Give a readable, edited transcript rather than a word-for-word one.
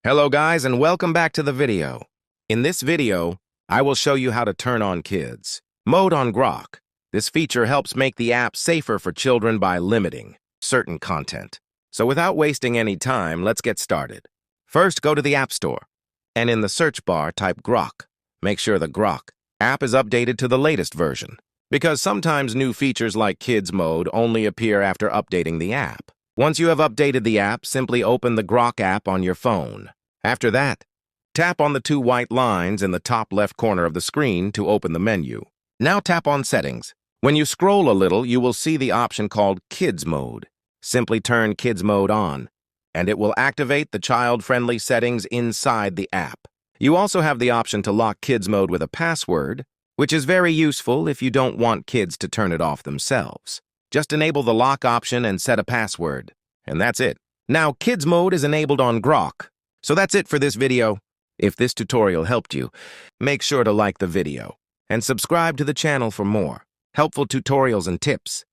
Hello guys and welcome back to the video. In this video, I will show you how to turn on kids mode on Grok. This feature helps make the app safer for children by limiting certain content. So without wasting any time, let's get started. First, go to the App Store and in the search bar type Grok. Make sure the Grok app is updated to the latest version because sometimes new features like kids mode only appear after updating the app. Once you have updated the app, simply open the Grok app on your phone. After that, tap on the two white lines in the top left corner of the screen to open the menu. Now tap on Settings. When you scroll a little, you will see the option called Kids Mode. Simply turn Kids Mode on, and it will activate the child-friendly settings inside the app. You also have the option to lock Kids Mode with a password, which is very useful if you don't want kids to turn it off themselves. Just enable the lock option and set a password, and that's it. Now, Kids Mode is enabled on Grok. So that's it for this video. If this tutorial helped you, make sure to like the video and subscribe to the channel for more helpful tutorials and tips.